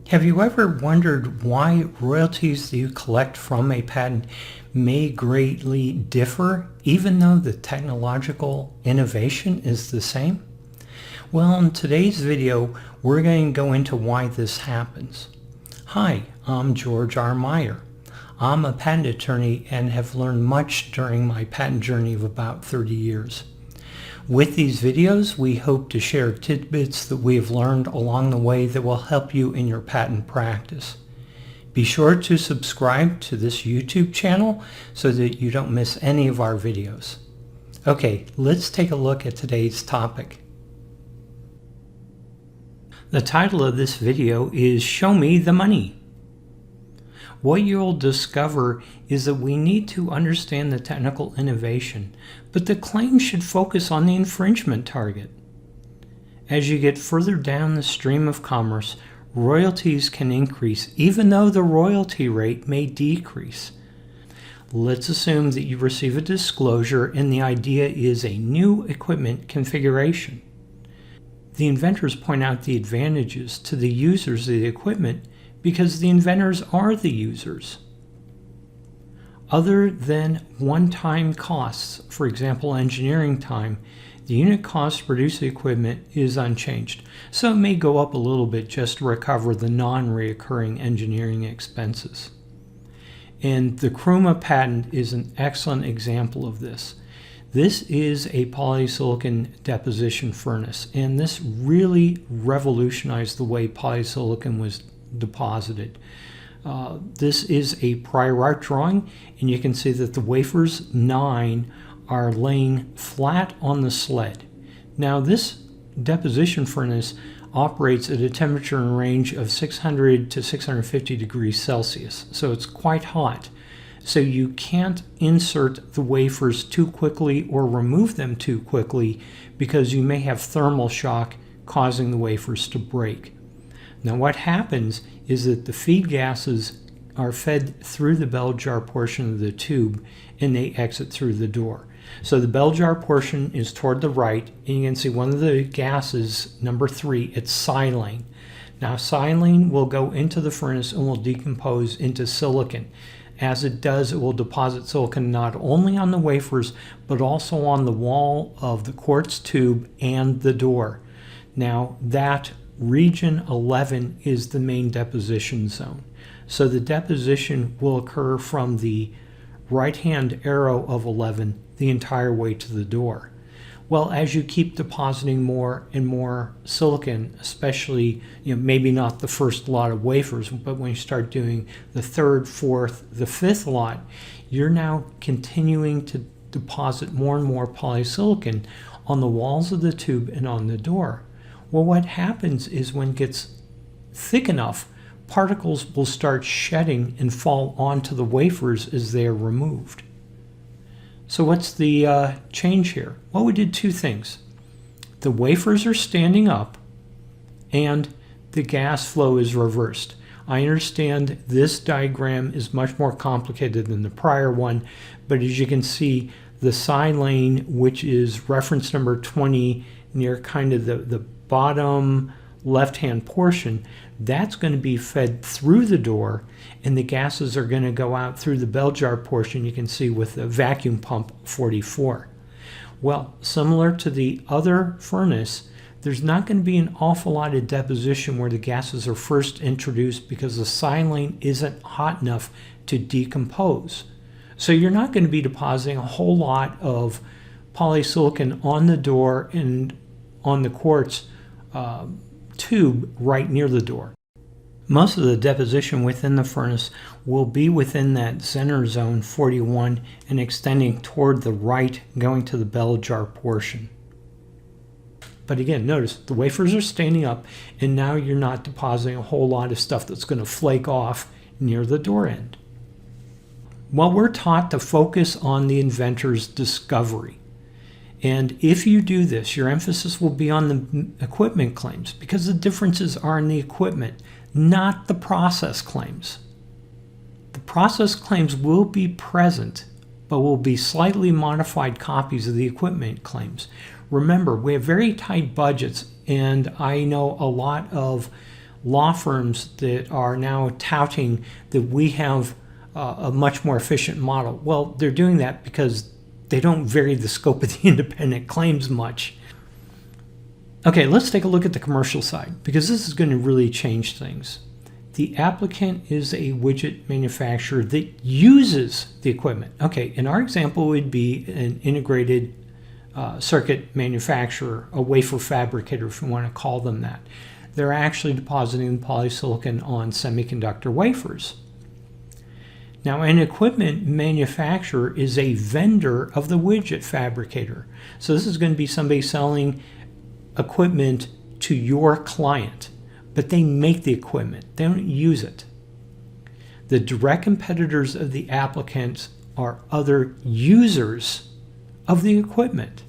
Have you ever wondered why royalties that you collect from a patent may greatly differ, even though the technological innovation is the same? Well, in today's video, we're going to go into why this happens. Hi, I'm George R. Meyer. I'm a patent attorney and have learned much during my patent journey of about 30 years. With these videos, we hope to share tidbits that we have learned along the way that will help you in your patent practice. Be sure to subscribe to this YouTube channel so that you don't miss any of our videos. Okay, let's take a look at today's topic. The title of this video is Show Me the Money. What you'll discover is that we need to understand the technical innovation, but the claim should focus on the infringement target. As you get further down the stream of commerce, royalties can increase even though the royalty rate may decrease. Let's assume that you receive a disclosure and the idea is a new equipment configuration. The inventors point out the advantages to the users of the equipment because the inventors are the users. Other than one-time costs, for example engineering time, the unit cost to produce the equipment is unchanged, so it may go up a little bit just to recover the non-reoccurring engineering expenses. And the Chroma patent is an excellent example of this. This is a polysilicon deposition furnace, and this really revolutionized the way polysilicon was deposited. This is a prior art drawing, and you can see that the wafers 9 are laying flat on the sled. Now this deposition furnace operates at a temperature in range of 600 to 650 degrees Celsius, so it's quite hot. So you can't insert the wafers too quickly or remove them too quickly because you may have thermal shock causing the wafers to break. Now what happens is that the feed gases are fed through the bell jar portion of the tube and they exit through the door. So the bell jar portion is toward the right, and you can see one of the gases, number 3, it's silane. Now silane will go into the furnace and will decompose into silicon. As it does, it will deposit silicon not only on the wafers but also on the wall of the quartz tube and the door. Now that region 11 is the main deposition zone. So the deposition will occur from the right-hand arrow of 11 the entire way to the door. Well, as you keep depositing more and more silicon, especially, maybe not the first lot of wafers, but when you start doing the third, fourth, the fifth lot, you're now continuing to deposit more and more polysilicon on the walls of the tube and on the door. Well, what happens is when it gets thick enough, particles will start shedding and fall onto the wafers as they are removed. So what's the change here? Well, we did two things. The wafers are standing up and the gas flow is reversed. I understand this diagram is much more complicated than the prior one, but as you can see, the silane, which is reference number 20 near kind of the bottom left-hand portion, that's going to be fed through the door, and the gases are going to go out through the bell jar portion you can see with the vacuum pump 44. Well, similar to the other furnace, there's not going to be an awful lot of deposition where the gases are first introduced because the silane isn't hot enough to decompose. So you're not going to be depositing a whole lot of polysilicon on the door and on the quartz tube right near the door. Most of the deposition within the furnace will be within that center zone 41 and extending toward the right, going to the bell jar portion. But again, notice the wafers are standing up, and now you're not depositing a whole lot of stuff that's going to flake off near the door end. Well, we're taught to focus on the inventor's discovery. And if you do this, your emphasis will be on the equipment claims because the differences are in the equipment, not the process claims. The process claims will be present, but will be slightly modified copies of the equipment claims. Remember, we have very tight budgets, and I know a lot of law firms that are now touting that we have a much more efficient model. Well, they're doing that because they don't vary the scope of the independent claims much. Okay, let's take a look at the commercial side, because this is going to really change things. The applicant is a widget manufacturer that uses the equipment. Okay, in our example, it would be an integrated circuit manufacturer, a wafer fabricator, if you want to call them that. They're actually depositing polysilicon on semiconductor wafers. Now, an equipment manufacturer is a vendor of the widget fabricator. So this is going to be somebody selling equipment to your client, but they make the equipment. They don't use it. The direct competitors of the applicant are other users of the equipment.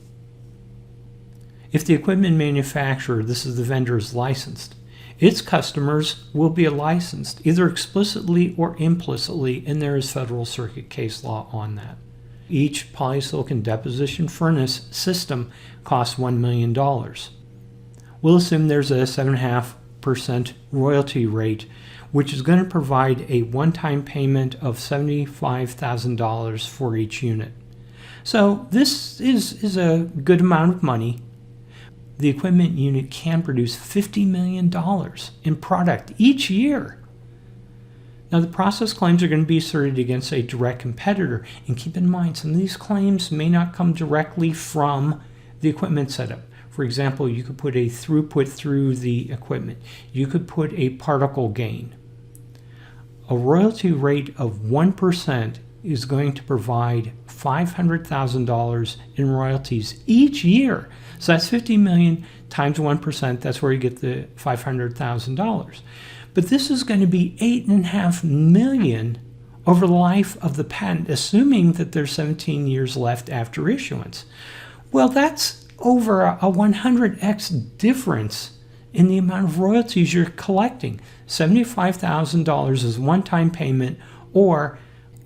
If the equipment manufacturer, this is the vendor, is licensed, its customers will be licensed either explicitly or implicitly, and there is Federal Circuit case law on that. Each polysilicon deposition furnace system costs $1 million. We'll assume there's a 7.5% royalty rate, which is going to provide a one-time payment of $75,000 for each unit. So this is a good amount of money. The equipment unit can produce $50 million in product each year. Now, the process claims are going to be asserted against a direct competitor. And keep in mind, some of these claims may not come directly from the equipment setup. For example, you could put a throughput through the equipment. You could put a particle gain. A royalty rate of 1% is going to provide $500,000 in royalties each year. So that's 50 million times 1%. That's where you get the $500,000. But this is going to be $8.5 million over the life of the patent, assuming that there's 17 years left after issuance. Well, that's over a 100x difference in the amount of royalties you're collecting. $75,000 is one-time payment, or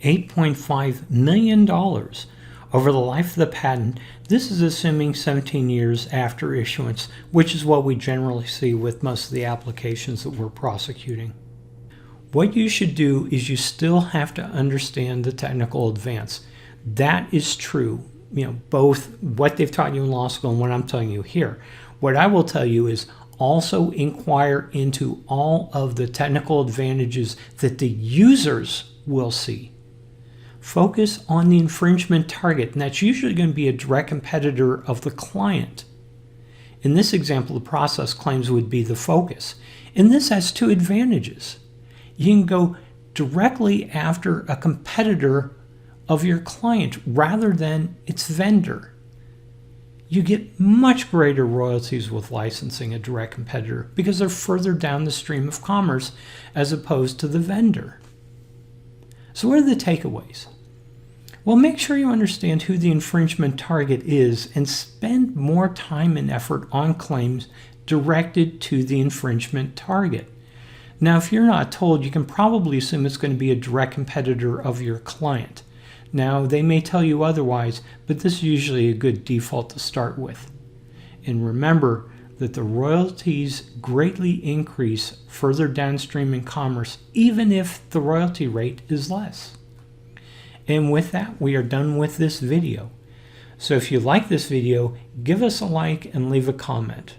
$8.5 million over the life of the patent. This is assuming 17 years after issuance, which is what we generally see with most of the applications that we're prosecuting. What you should do is you still have to understand the technical advance. That is true, both what they've taught you in law school and what I'm telling you here. What I will tell you is also inquire into all of the technical advantages that the users will see. Focus on the infringement target, and that's usually going to be a direct competitor of the client. In this example, the process claims would be the focus. And this has two advantages. You can go directly after a competitor of your client rather than its vendor. You get much greater royalties with licensing a direct competitor because they're further down the stream of commerce as opposed to the vendor. So what are the takeaways? Well, make sure you understand who the infringement target is and spend more time and effort on claims directed to the infringement target. Now, if you're not told, you can probably assume it's going to be a direct competitor of your client. Now, they may tell you otherwise, but this is usually a good default to start with. And remember that the royalties greatly increase further downstream in commerce, even if the royalty rate is less. And with that, we are done with this video. So if you like this video, give us a like and leave a comment.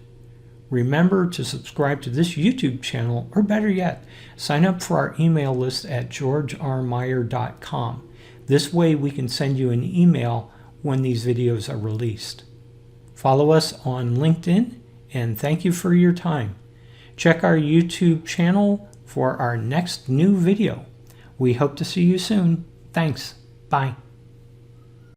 Remember to subscribe to this YouTube channel, or better yet, sign up for our email list at georgermeyer.com. This way we can send you an email when these videos are released. Follow us on LinkedIn, and thank you for your time. Check our YouTube channel for our next new video. We hope to see you soon. Thanks. Bye.